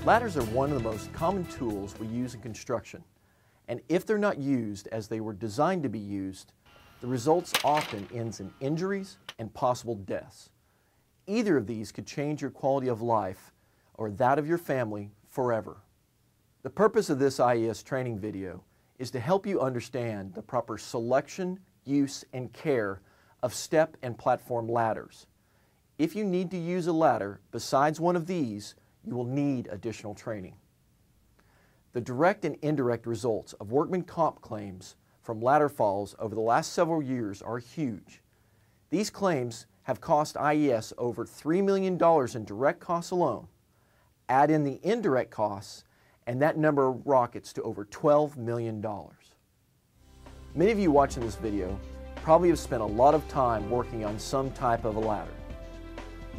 Ladders are one of the most common tools we use in construction, and if they're not used as they were designed to be used, the results often ends in injuries and possible deaths. Either of these could change your quality of life or that of your family forever. The purpose of this IES training video is to help you understand the proper selection, use, and care of step and platform ladders. If you need to use a ladder besides one of these, you will need additional training. The direct and indirect results of workman comp claims from ladder falls over the last several years are huge. These claims have cost IES over $3 million in direct costs alone. Add in the indirect costs, and that number rockets to over $12 million. Many of you watching this video probably have spent a lot of time working on some type of a ladder.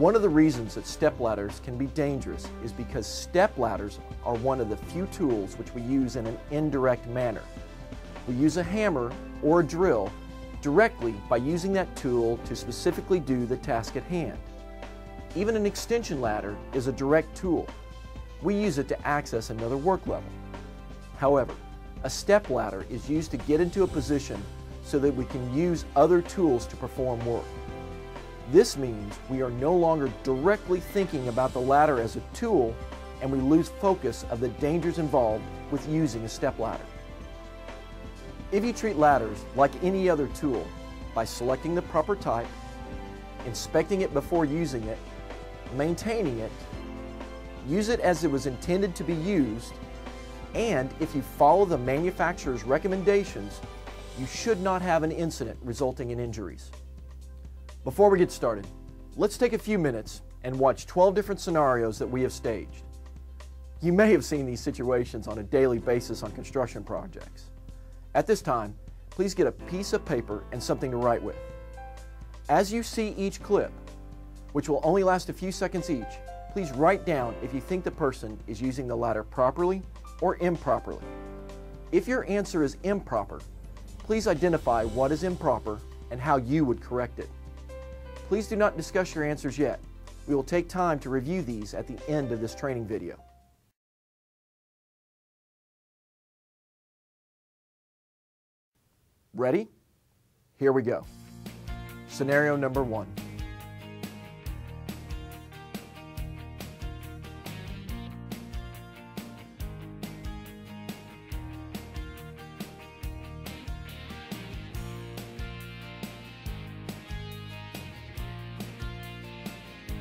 One of the reasons that step ladders can be dangerous is because step ladders are one of the few tools which we use in an indirect manner. We use a hammer or a drill directly by using that tool to specifically do the task at hand. Even an extension ladder is a direct tool. We use it to access another work level. However, a step ladder is used to get into a position so that we can use other tools to perform work. This means we are no longer directly thinking about the ladder as a tool, and we lose focus of the dangers involved with using a step ladder. If you treat ladders like any other tool by selecting the proper type, inspecting it before using it, maintaining it, use it as it was intended to be used, and if you follow the manufacturer's recommendations, you should not have an incident resulting in injuries. Before we get started, let's take a few minutes and watch 12 different scenarios that we have staged. You may have seen these situations on a daily basis on construction projects. At this time, please get a piece of paper and something to write with. As you see each clip, which will only last a few seconds each, please write down if you think the person is using the ladder properly or improperly. If your answer is improper, please identify what is improper and how you would correct it. Please do not discuss your answers yet. We will take time to review these at the end of this training video. Ready? Here we go. Scenario number 1.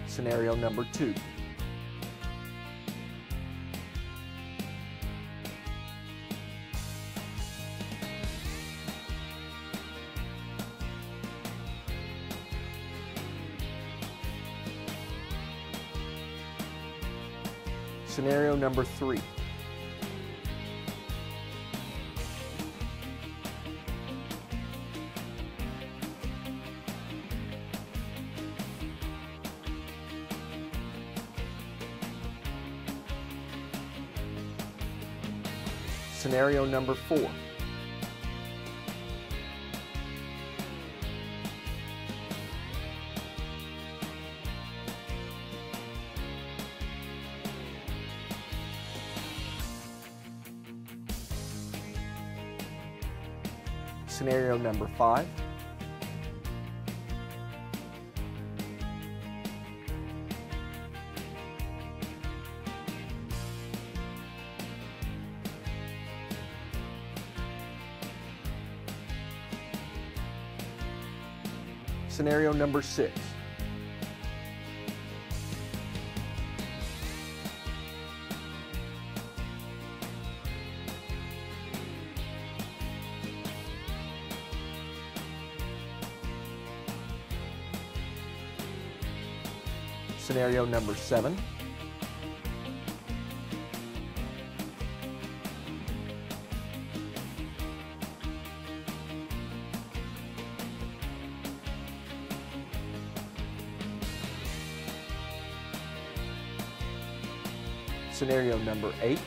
Scenario number 2. Scenario number 3. Scenario number 4. Scenario number 5. Scenario number 6. Scenario number 7. Scenario number 8.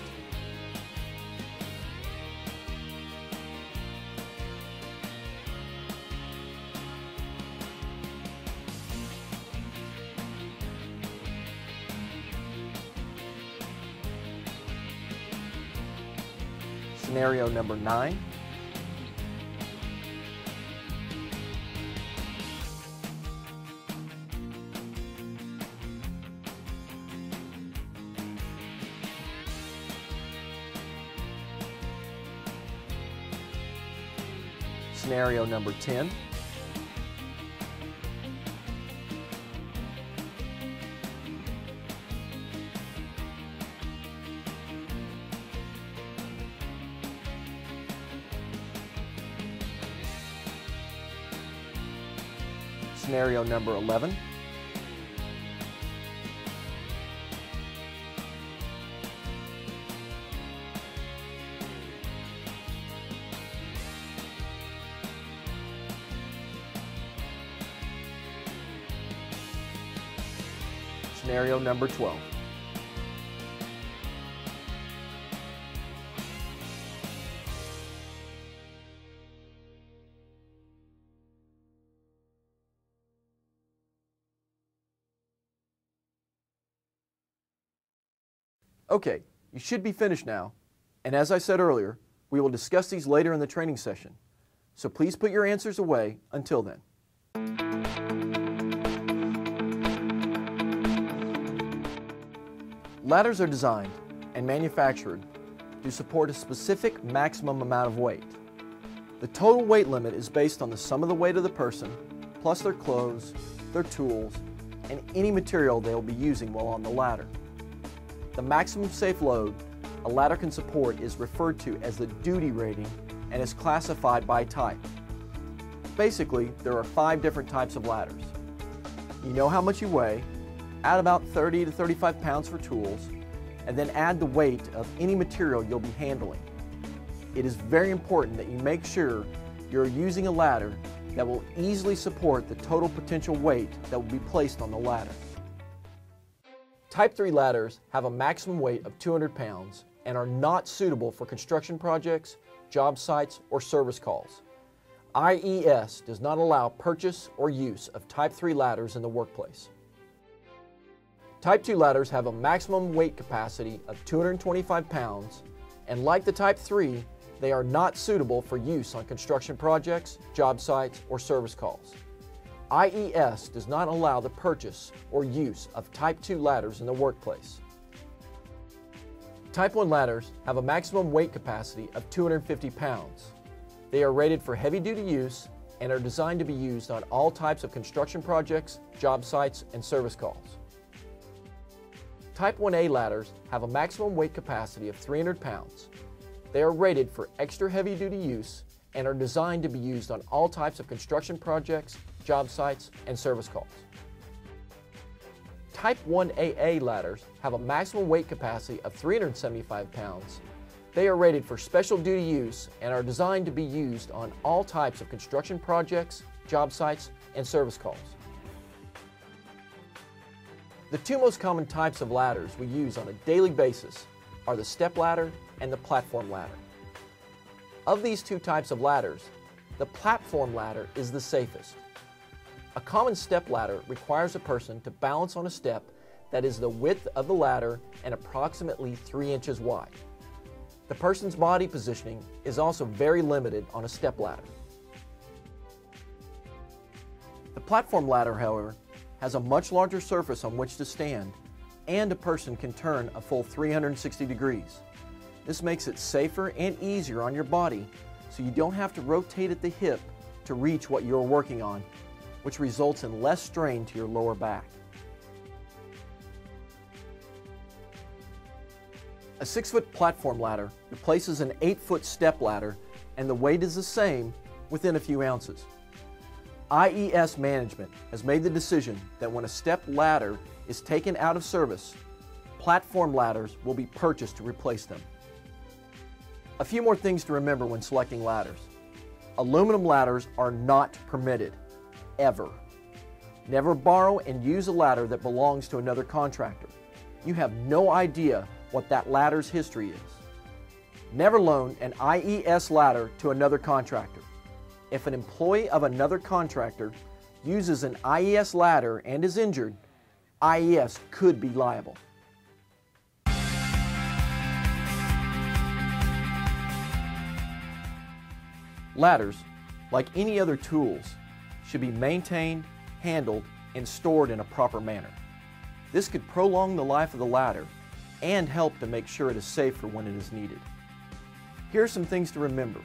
Scenario number 9. Scenario number 10. Scenario number 11. Scenario number 12. Okay, you should be finished now, and as I said earlier, we will discuss these later in the training session, so please put your answers away until then. Ladders are designed and manufactured to support a specific maximum amount of weight. The total weight limit is based on the sum of the weight of the person, plus their clothes, their tools, and any material they will be using while on the ladder. The maximum safe load a ladder can support is referred to as the duty rating and is classified by type. Basically, there are 5 different types of ladders. You know how much you weigh, add about 30 to 35 pounds for tools, and then add the weight of any material you'll be handling. It is very important that you make sure you're using a ladder that will easily support the total potential weight that will be placed on the ladder. Type 3 ladders have a maximum weight of 200 pounds and are not suitable for construction projects, job sites, or service calls. IES does not allow purchase or use of Type 3 ladders in the workplace. Type 2 ladders have a maximum weight capacity of 225 pounds, and like the Type 3, they are not suitable for use on construction projects, job sites, or service calls. IES does not allow the purchase or use of Type 2 ladders in the workplace. Type 1 ladders have a maximum weight capacity of 250 pounds. They are rated for heavy-duty use and are designed to be used on all types of construction projects, job sites, and service calls. Type 1A ladders have a maximum weight capacity of 300 pounds. They are rated for extra heavy-duty use and are designed to be used on all types of construction projects, job sites, and service calls. Type 1AA ladders have a maximum weight capacity of 375 pounds. They are rated for special duty use and are designed to be used on all types of construction projects, job sites, and service calls. The 2 most common types of ladders we use on a daily basis are the step ladder and the platform ladder. Of these 2 types of ladders, the platform ladder is the safest. A common step ladder requires a person to balance on a step that is the width of the ladder and approximately 3 inches wide. The person's body positioning is also very limited on a step ladder. The platform ladder, however, has a much larger surface on which to stand, and a person can turn a full 360 degrees. This makes it safer and easier on your body, so you don't have to rotate at the hip to reach what you're working on, which results in less strain to your lower back. A 6-foot platform ladder replaces an 8-foot step ladder, and the weight is the same within a few ounces. IES management has made the decision that when a step ladder is taken out of service, platform ladders will be purchased to replace them. A few more things to remember when selecting ladders. Aluminum ladders are not permitted, ever. Never borrow and use a ladder that belongs to another contractor. You have no idea what that ladder's history is. Never loan an IES ladder to another contractor. If an employee of another contractor uses an IES ladder and is injured, IES could be liable. Ladders, like any other tools, should be maintained, handled, and stored in a proper manner. This could prolong the life of the ladder and help to make sure it is safe for when it is needed. Here are some things to remember.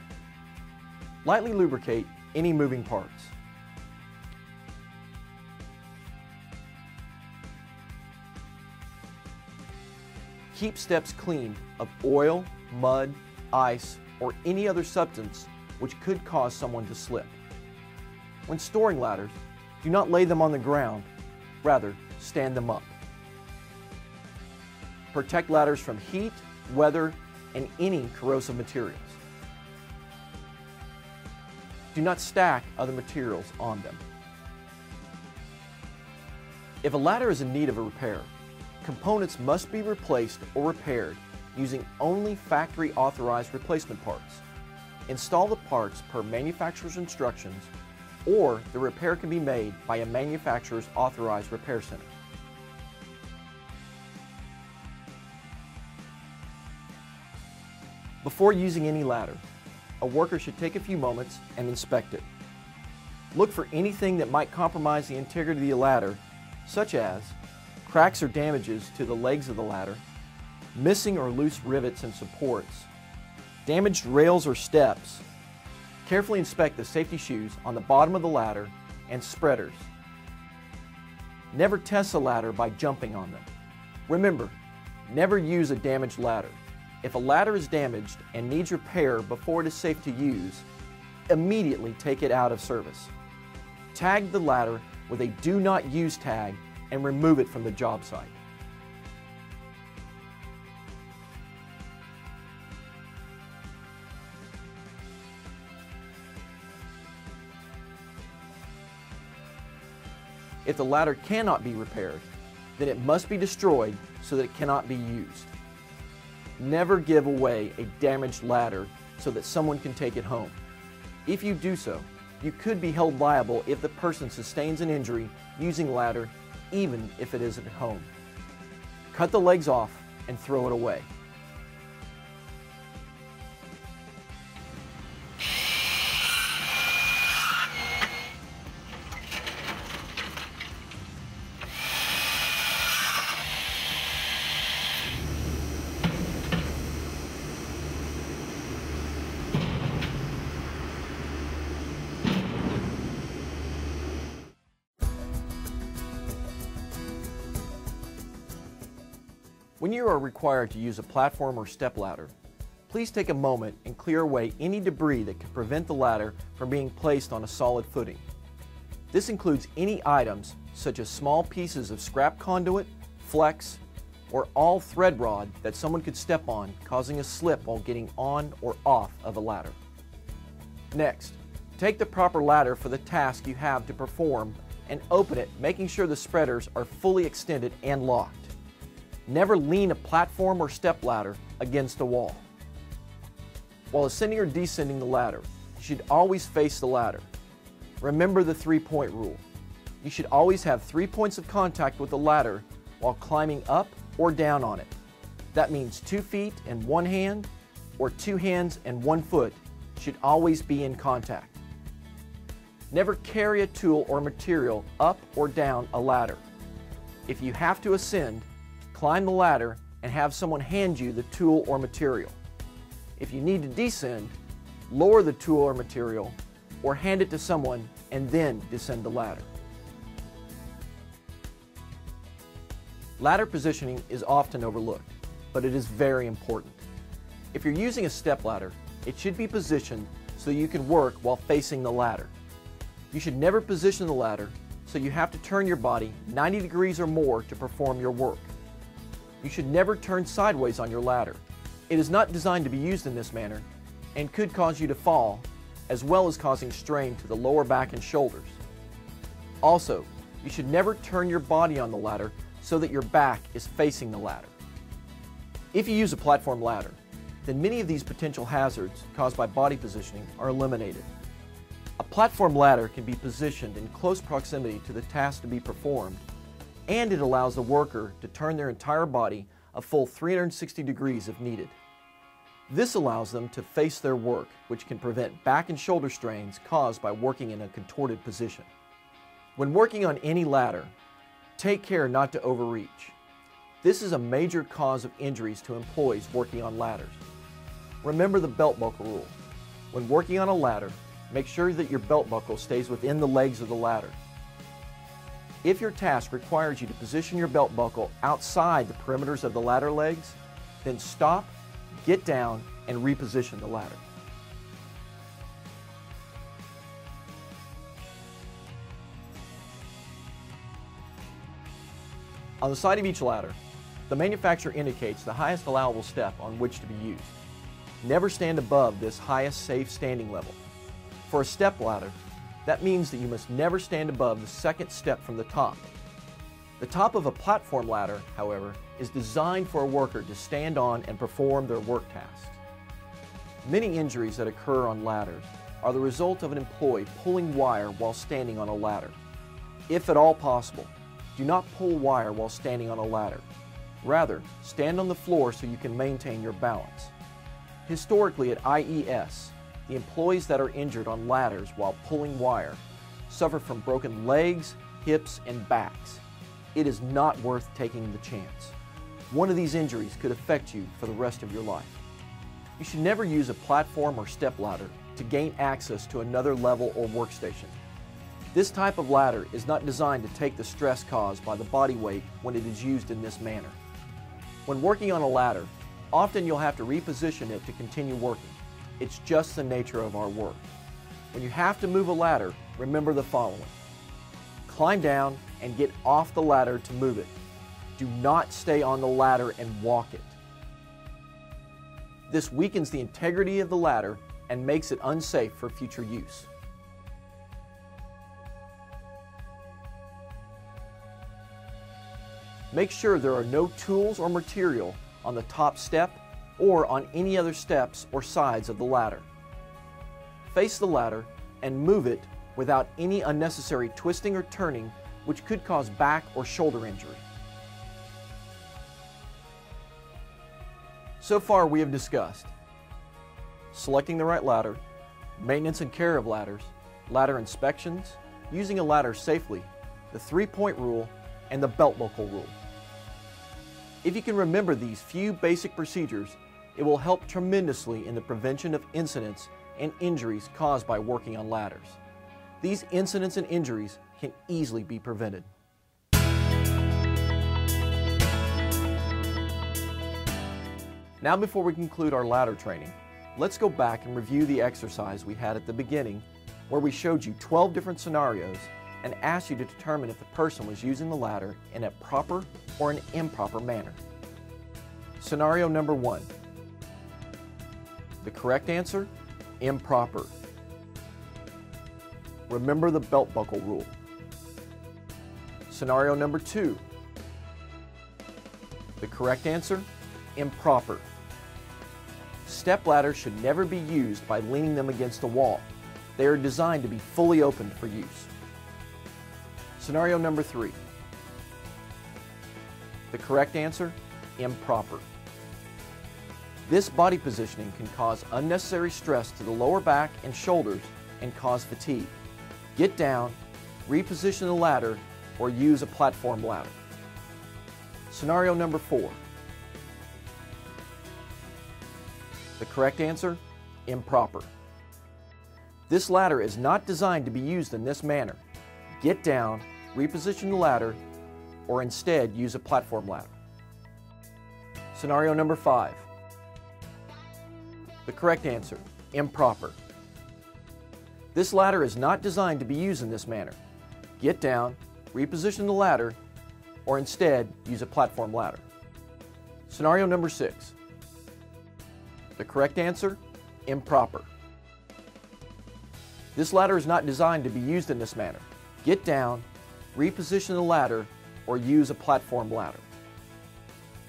Lightly lubricate any moving parts. Keep steps clean of oil, mud, ice, or any other substance which could cause someone to slip. When storing ladders, do not lay them on the ground, rather stand them up. Protect ladders from heat, weather, and any corrosive materials. Do not stack other materials on them. If a ladder is in need of a repair, components must be replaced or repaired using only factory authorized replacement parts. Install the parts per manufacturer's instructions, or the repair can be made by a manufacturer's authorized repair center. Before using any ladder, a worker should take a few moments and inspect it. Look for anything that might compromise the integrity of the ladder, such as cracks or damages to the legs of the ladder, missing or loose rivets and supports, damaged rails or steps. Carefully inspect the safety shoes on the bottom of the ladder and spreaders. Never test a ladder by jumping on them. Remember, never use a damaged ladder. If a ladder is damaged and needs repair before it is safe to use, immediately take it out of service. Tag the ladder with a "Do Not Use" tag and remove it from the job site. If the ladder cannot be repaired, then it must be destroyed so that it cannot be used. Never give away a damaged ladder so that someone can take it home. If you do so, you could be held liable if the person sustains an injury using the ladder, even if it isn't at home. Cut the legs off and throw it away. When you are required to use a platform or step ladder, please take a moment and clear away any debris that could prevent the ladder from being placed on a solid footing. This includes any items such as small pieces of scrap conduit, flex, or all thread rod that someone could step on, causing a slip while getting on or off of a ladder. Next, take the proper ladder for the task you have to perform and open it, making sure the spreaders are fully extended and locked. Never lean a platform or step ladder against a wall. While ascending or descending the ladder, you should always face the ladder. Remember the 3-point rule. You should always have 3 points of contact with the ladder while climbing up or down on it. That means 2 feet and 1 hand, or 2 hands and 1 foot should always be in contact. Never carry a tool or material up or down a ladder. If you have to ascend, climb the ladder and have someone hand you the tool or material. If you need to descend, lower the tool or material or hand it to someone and then descend the ladder. Ladder positioning is often overlooked, but it is very important. If you're using a step ladder, it should be positioned so you can work while facing the ladder. You should never position the ladder so you have to turn your body 90 degrees or more to perform your work. You should never turn sideways on your ladder. It is not designed to be used in this manner and could cause you to fall, as well as causing strain to the lower back and shoulders. Also, you should never turn your body on the ladder so that your back is facing the ladder. If you use a platform ladder, then many of these potential hazards caused by body positioning are eliminated. A platform ladder can be positioned in close proximity to the task to be performed, and it allows the worker to turn their entire body a full 360 degrees if needed. This allows them to face their work, which can prevent back and shoulder strains caused by working in a contorted position. When working on any ladder, take care not to overreach. This is a major cause of injuries to employees working on ladders. Remember the belt buckle rule. When working on a ladder, make sure that your belt buckle stays within the legs of the ladder. If your task requires you to position your belt buckle outside the perimeters of the ladder legs, then stop, get down, and reposition the ladder. On the side of each ladder, the manufacturer indicates the highest allowable step on which to be used. Never stand above this highest safe standing level. For a step ladder, that means that you must never stand above the second step from the top. The top of a platform ladder, however, is designed for a worker to stand on and perform their work tasks. Many injuries that occur on ladders are the result of an employee pulling wire while standing on a ladder. If at all possible, do not pull wire while standing on a ladder. Rather, stand on the floor so you can maintain your balance. Historically at IES, the employees that are injured on ladders while pulling wire suffer from broken legs, hips, and backs. It is not worth taking the chance. One of these injuries could affect you for the rest of your life. You should never use a platform or step ladder to gain access to another level or workstation. This type of ladder is not designed to take the stress caused by the body weight when it is used in this manner. When working on a ladder, often you'll have to reposition it to continue working. It's just the nature of our work. When you have to move a ladder, remember the following. Climb down and get off the ladder to move it. Do not stay on the ladder and walk it. This weakens the integrity of the ladder and makes it unsafe for future use. Make sure there are no tools or material on the top step or on any other steps or sides of the ladder. Face the ladder and move it without any unnecessary twisting or turning, which could cause back or shoulder injury. So far we have discussed selecting the right ladder, maintenance and care of ladders, ladder inspections, using a ladder safely, the three-point rule, and the belt buckle rule. If you can remember these few basic procedures, it will help tremendously in the prevention of incidents and injuries caused by working on ladders. These incidents and injuries can easily be prevented. Now, before we conclude our ladder training, let's go back and review the exercise we had at the beginning where we showed you 12 different scenarios and asked you to determine if the person was using the ladder in a proper or an improper manner. Scenario number 1. The correct answer, improper. Remember the belt buckle rule. Scenario number 2. The correct answer, improper. Step ladders should never be used by leaning them against the wall. They are designed to be fully opened for use. Scenario number 3. The correct answer, improper. This body positioning can cause unnecessary stress to the lower back and shoulders and cause fatigue. Get down, reposition the ladder, or use a platform ladder. Scenario number 4. The correct answer, improper. This ladder is not designed to be used in this manner. Get down, reposition the ladder, or instead use a platform ladder. Scenario number 5. The correct answer, improper. This ladder is not designed to be used in this manner. Get down, reposition the ladder, or instead use a platform ladder. Scenario number 6. The correct answer, improper. This ladder is not designed to be used in this manner. Get down, reposition the ladder, or use a platform ladder.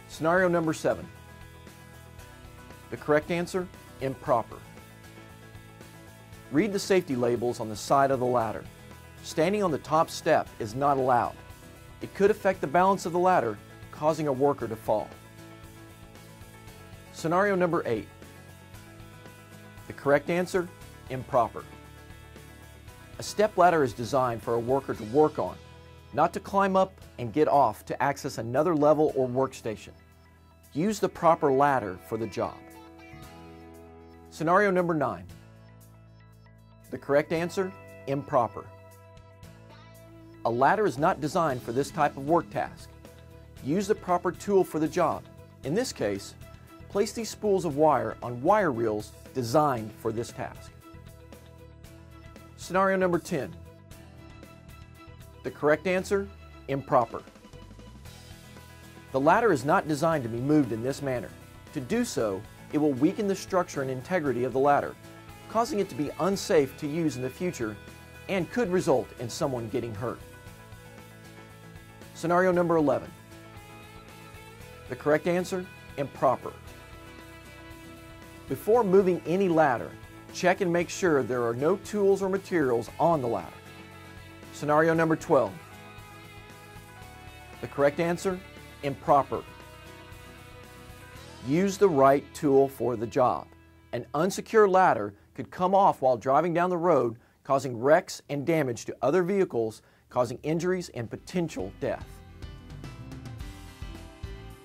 Scenario number 7. The correct answer, improper. Read the safety labels on the side of the ladder. Standing on the top step is not allowed. It could affect the balance of the ladder, causing a worker to fall. Scenario number 8. The correct answer, improper. A stepladder is designed for a worker to work on, not to climb up and get off to access another level or workstation. Use the proper ladder for the job. Scenario number 9. The correct answer, improper. A ladder is not designed for this type of work task. Use the proper tool for the job. In this case, place these spools of wire on wire reels designed for this task. Scenario number 10. The correct answer, improper. The ladder is not designed to be moved in this manner. To do so, it will weaken the structure and integrity of the ladder, causing it to be unsafe to use in the future and could result in someone getting hurt. Scenario number 11. The correct answer, improper. Before moving any ladder, check and make sure there are no tools or materials on the ladder. Scenario number 12. The correct answer, improper. Use the right tool for the job. An unsecure ladder could come off while driving down the road, causing wrecks and damage to other vehicles, causing injuries and potential death.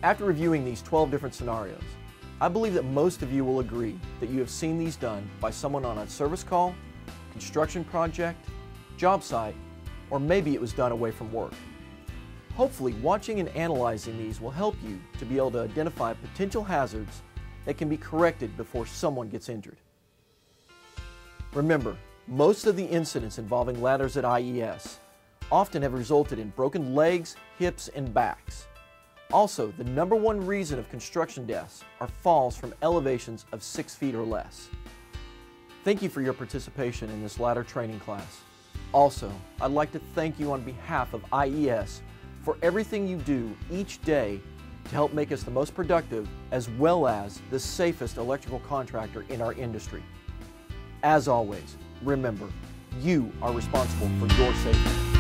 After reviewing these 12 different scenarios, I believe that most of you will agree that you have seen these done by someone on a service call, construction project, job site, or maybe it was done away from work. Hopefully, watching and analyzing these will help you to be able to identify potential hazards that can be corrected before someone gets injured. Remember, most of the incidents involving ladders at IES often have resulted in broken legs, hips, and backs. Also, the #1 reason of construction deaths are falls from elevations of 6 feet or less. Thank you for your participation in this ladder training class. Also, I'd like to thank you on behalf of IES for everything you do each day to help make us the most productive as well as the safest electrical contractor in our industry. As always, remember, you are responsible for your safety.